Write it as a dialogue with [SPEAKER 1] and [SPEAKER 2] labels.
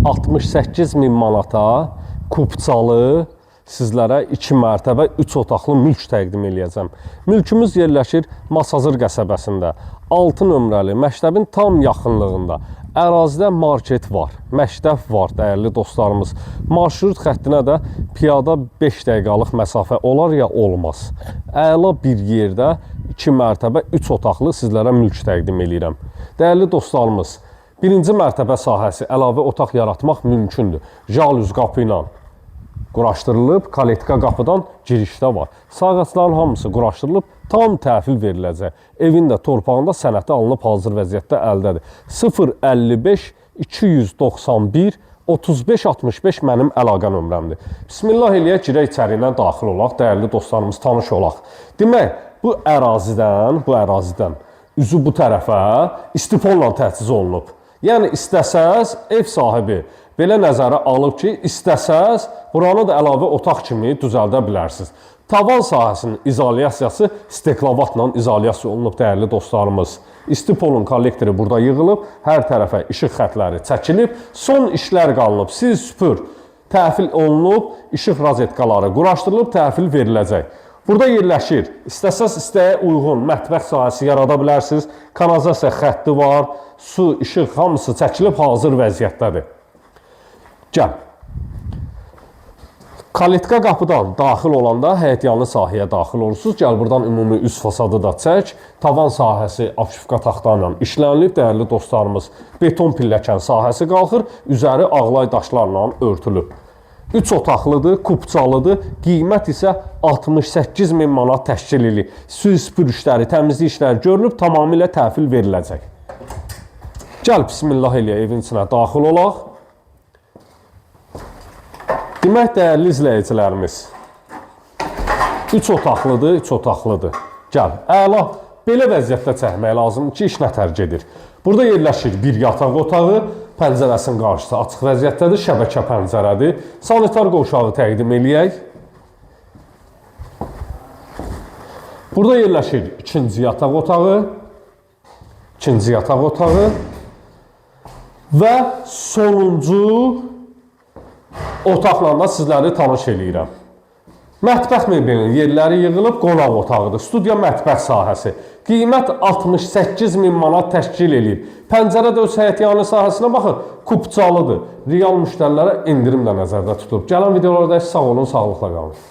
[SPEAKER 1] 68 min manata kupçalı sizlərə 2 mərtəbə 3 otaqlı mülk təqdim eləyəcəm. Mülkümüz yerləşir Masazır qəsəbəsində. 6 nömrəli məktəbin tam yaxınlığında. Ərazidə market var, məktəb var, dəyərli dostlarımız. Marşrut xəttinə də piyada 5 dəqiqəlik məsafə olar ya olmaz. Əla bir yerdə 2 mərtəbə 3 otaqlı sizlərə mülk təqdim eləyirəm. Dəyərli dostlarımız, birinci mərtəbə sahəsi əlavə otaq yaratmaq mümkündür. Jalüz qapı ilə quraşdırılıb, kaletka qapıdan girişdə var. Sağaçların hamısı quraşdırılıb, tam təhvil veriləcək. Evin də torpağında sənəti alınıb hazır vəziyyətdə əldədir. 055 291 35 65 mənim əlaqə nömrəmdir. Bismillah eləyək, girək içəriyə daxil olaq, dəyərli dostlarımız tanış olaq. Demək, bu ərazidən üzü bu tərəfə istifonla təchiz olunub. Yəni, istəsəz ev sahibi belə nəzərə alıb ki, istəsəz buranı da əlavə otaq kimi düzəldə bilərsiniz. Tavan sahəsinin izolyasiyası steklavatla izolyasiya olunub, dəyərli dostlarımız. İstipolun kollektoru burada yığılıb, hər tərəfə işıq xətləri çəkilib, son işlər qalınıb, sil süpür təhvil olunub, işıq rozetkaları quraşdırılıb, təhvil veriləcək. Burada yerləşir, istəsəz istəyə uyğun mətbəx sahəsi yarada bilərsiniz, kanalizasiya xətti var, su, işıq hamısı çəkilib, hazır vəziyyətdədir. Gəl. Kaletka qapıdan daxil olanda həyətyanı sahəyə daxil olursunuz. Gəl, buradan ümumi üst fasadı da çək. Tavan sahəsi apşifka taxtayla işlənilib, dəyərli dostlarımız. Beton pilləkən sahəsi qalxır, üzəri ağlay daşlarla örtülüb. 3 otaqlıdır, kupçalıdır, qiymət isə 68 min manat təşkil edir. Su süpürüşləri, təmizlik işləri görülüb, tamamilə təhvil veriləcək. Gəl, bismillah eləyək, evin içinə daxil olaq. Demək, dəyərli izləyicilərimiz, 3 otaqlıdır, 3 otaqlıdır. Gəl, əla, belə vəziyyətdə çəkmək lazımdır ki, iş nətər gedir. Burada yerləşir bir yataq otağı, pəncərəsinin qarşısı açıq vəziyyətdədir, şəbəkə pəncərədir. Sanitar qovşağı təqdim eləyək. Burada yerləşir ikinci yataq otağı və sonuncu otaqla da sizləri tanış eləyirəm. Mətbəx mebelinin yerləri yığılıb, qonaq otağıdır. Studiya mətbəx sahəsi. Qiymət 68 min manat təşkil eləyir. Pəncərə də öz həyətyanı sahəsinə baxın, kupçalıdır. Real müştərilərə endirim də nəzərdə tutulub. Gələn videolarda sağ olun, sağlıqla qalın.